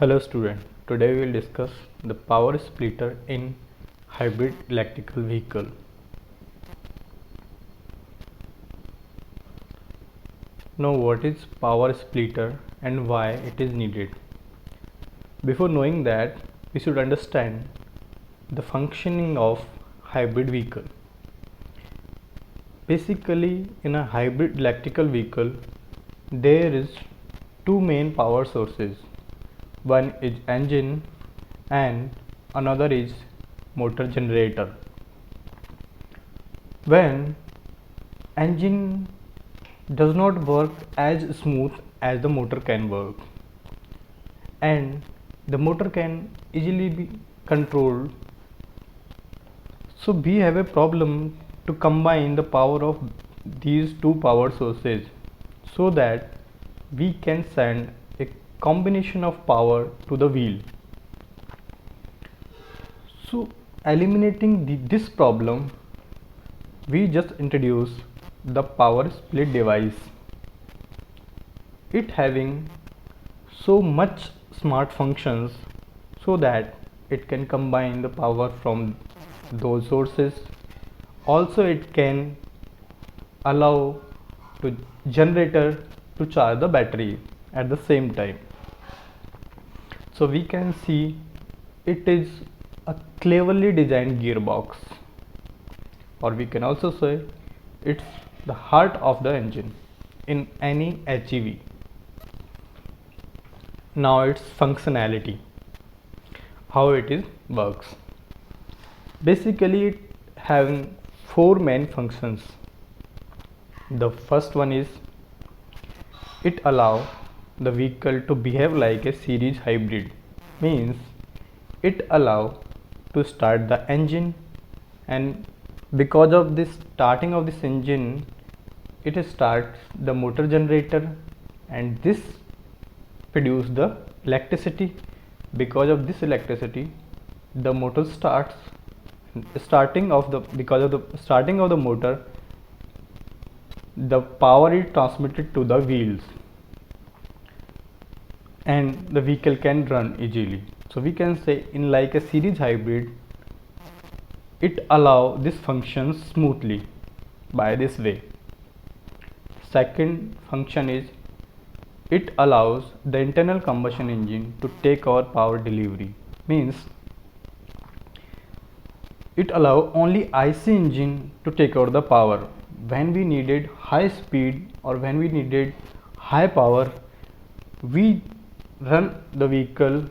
Hello student, today we will discuss the power splitter in hybrid electrical vehicle. Now what is power splitter and why it is needed? Before knowing that, we should understand the functioning of hybrid vehicle. Basically, in a hybrid electrical vehicle, there is two main power sources. One is engine and another is motor generator. When engine does not work as smooth as the motor can work, and the motor can easily be controlled, so we have a problem to combine the power of these two power sources so that we can send a combination of power to the wheel. So eliminating this problem, we just introduce the power split device. It having so much smart functions so that it can combine the power from those sources. Also it can allow to generator to charge the battery at the same time. So we can see it is a cleverly designed gearbox, or we can also say it's the heart of the engine in any HEV. Now its functionality, how it is works. Basically it having four main functions. The first one is it allow the vehicle to behave like a series hybrid, means it allow to start the engine, and because of this starting of this engine, it starts the motor generator, and this produce the electricity. Because of this electricity, the motor starts. Because of the starting of the motor, the power is transmitted to the wheels and the vehicle can run easily. So we can say in like a series hybrid, it allow this function smoothly by this way. Second function is it allows the internal combustion engine to take over power delivery, means it allow only IC engine to take over the power. When we needed high speed or when we needed high power, we run the vehicle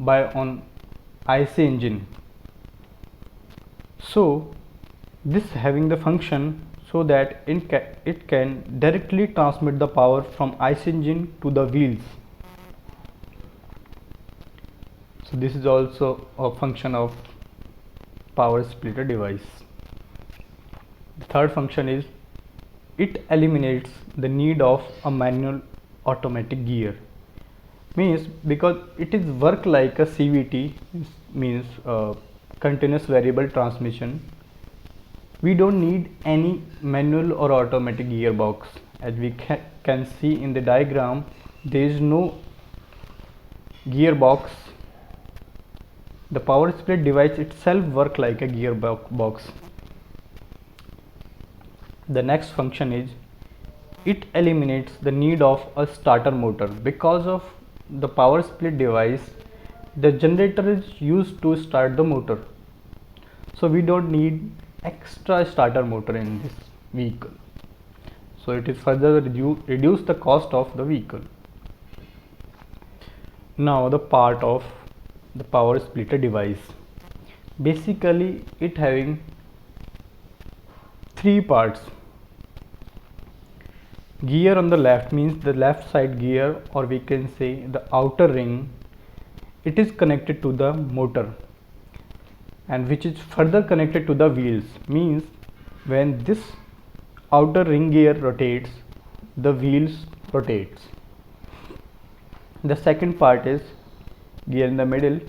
by on IC engine. So this having the function so that it can directly transmit the power from IC engine to the wheels. So this is also a function of power splitter device. The third function is it eliminates the need of a manual automatic gear, means because it is work like a CVT, means continuous variable transmission. We don't need any manual or automatic gearbox. As we can see in the diagram, there is no gearbox. The power split device itself work like a gearbox. The next function is it eliminates the need of a starter motor. Because of the power split device, the generator is used to start the motor, so we don't need extra starter motor in this vehicle. So it is further reduce the cost of the vehicle. Now the part of the power splitter device. Basically it having three parts. Gear on the left, means the left side gear, or we can say the outer ring, it is connected to the motor and which is further connected to the wheels, means when this outer ring gear rotates, the wheels rotates. The second part is gear in the middle.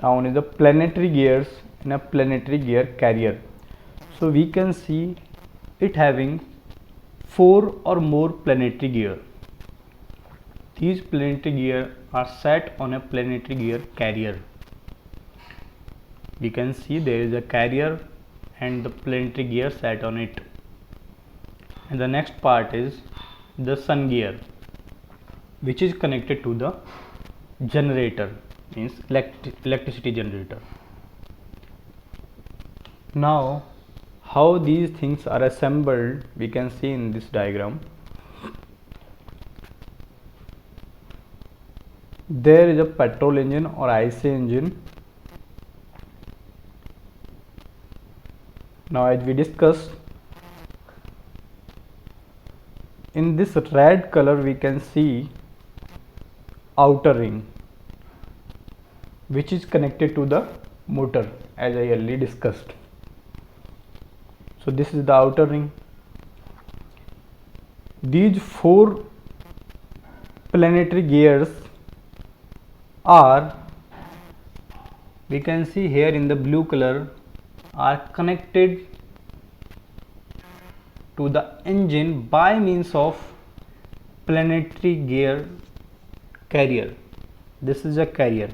Down is the planetary gears in a planetary gear carrier. So we can see it having 4 or more planetary gear. These planetary gears are set on a planetary gear carrier. We can see there is a carrier and the planetary gear set on it. And the next part is the sun gear, which is connected to the generator, means electricity generator. Now how these things are assembled we can see in this diagram. There is a petrol engine or IC engine. Now as we discussed, in this red color we can see outer ring, which is connected to the motor as I earlier discussed. So this is the outer ring. These 4 planetary gears are, we can see here in the blue color, are connected to the engine by means of planetary gear carrier. This is a carrier.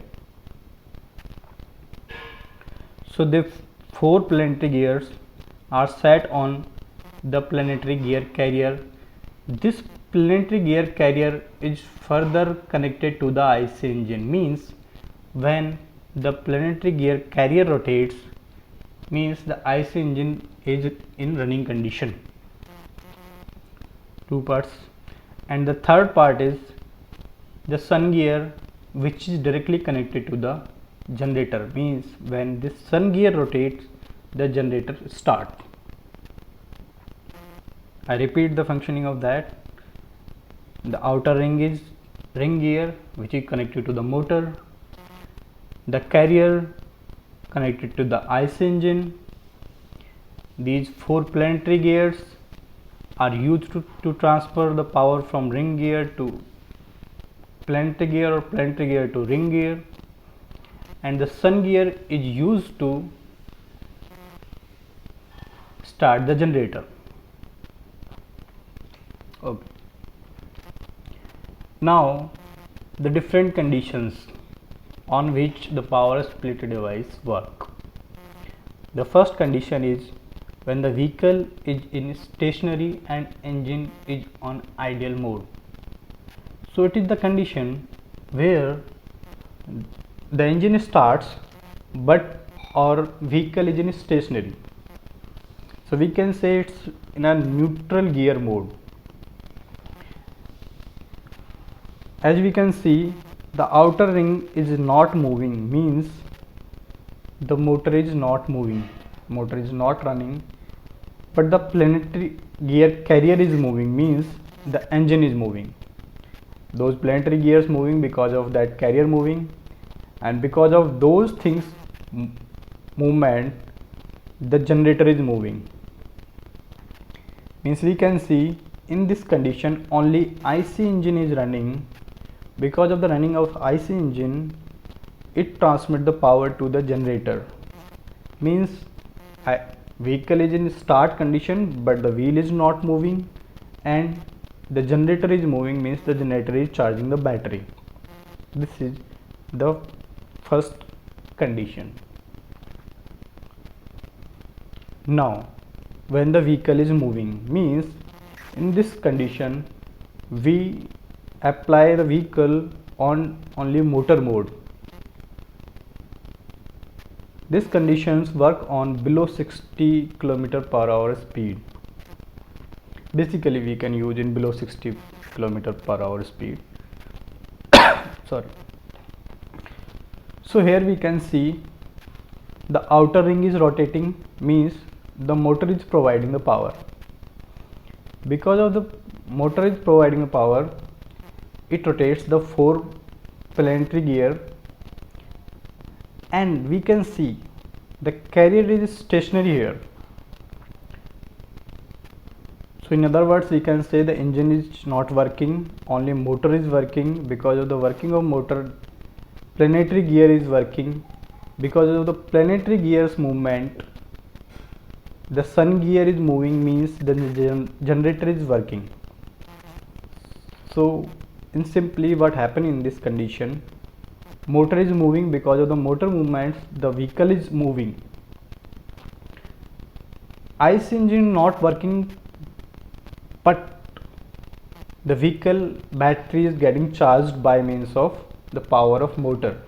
So the 4 planetary gears are set on the planetary gear carrier. This planetary gear carrier is further connected to the IC engine, means when the planetary gear carrier rotates, means the IC engine is in running condition. 2 parts. And the third part is the sun gear, which is directly connected to the generator, means when this sun gear rotates, the generator starts. I repeat the functioning of that. The outer ring is ring gear, which is connected to the motor. The carrier connected to the IC engine. These 4 planetary gears are used to transfer the power from ring gear to planetary gear or planetary gear to ring gear. And the sun gear is used to start the generator. Okay. Now the different conditions on which the power splitter device work. The first condition is when the vehicle is in stationary and engine is on idle mode. So it is the condition where the engine starts but our vehicle is in stationary. So we can say it's in a neutral gear mode. As we can see, the outer ring is not moving, means the motor is not moving, motor is not running, but the planetary gear carrier is moving, means the engine is moving. Those planetary gears moving because of that carrier moving, and because of those things movement, the generator is moving. Means we can see in this condition only IC engine is running. Because of the running of IC engine, it transmits the power to the generator. Means vehicle is in start condition but the wheel is not moving and the generator is moving, means the generator is charging the battery. This is the first condition. Now when the vehicle is moving, means in this condition we apply the vehicle on only motor mode. These conditions work on below 60 km/h speed. Basically we can use in below 60 km/h speed. Sorry. So here we can see the outer ring is rotating, means the motor is providing the power. Because of the motor is providing the power, it rotates the 4 planetary gear, and we can see the carrier is stationary here. So in other words, we can say the engine is not working, only motor is working. Because of the working of motor, planetary gear is working. Because of the planetary gears movement, the sun gear is moving, means the generator is working. So in simply what happened in this condition, motor is moving. Because of the motor movements, the vehicle is moving. IC engine not working, but the vehicle battery is getting charged by means of the power of motor.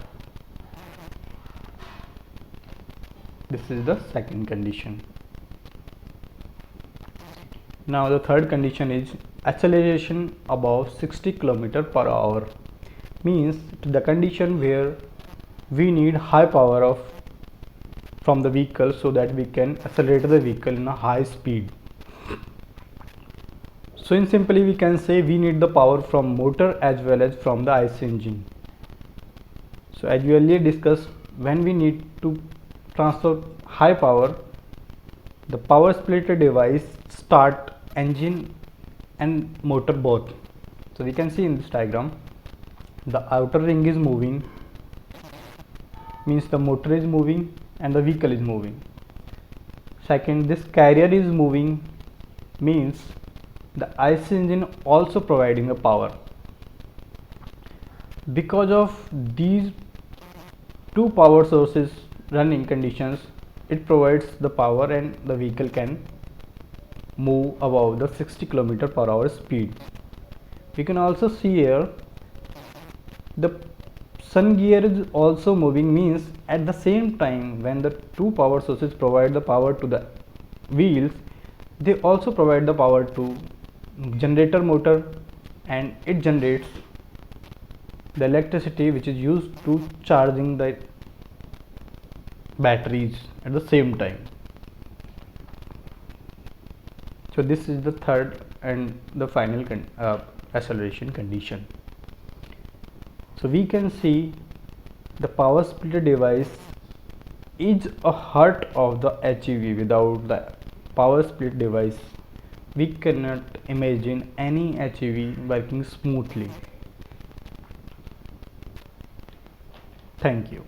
This is the second condition. Now the third condition is acceleration above 60 km per hour. Means the condition where we need high power from the vehicle so that we can accelerate the vehicle in a high speed. So in simply we can say we need the power from motor as well as from the IC engine. So as we earlier discussed, when we need to transfer high power, the power splitter device start engine and motor both. So we can see in this diagram, the outer ring is moving, means the motor is moving and the vehicle is moving. Second, this carrier is moving, means the IC engine also providing the power. Because of these two power sources running conditions, it provides the power and the vehicle can move above the 60 km per hour speed. We can also see here the sun gear is also moving, means at the same time when the two power sources provide the power to the wheels, they also provide the power to generator motor, and it generates the electricity which is used to charging the batteries at the same time. So this is the third and the final acceleration condition. So we can see the power splitter device is a heart of the HEV. Without the power split device, we cannot imagine any HEV working smoothly. Thank you.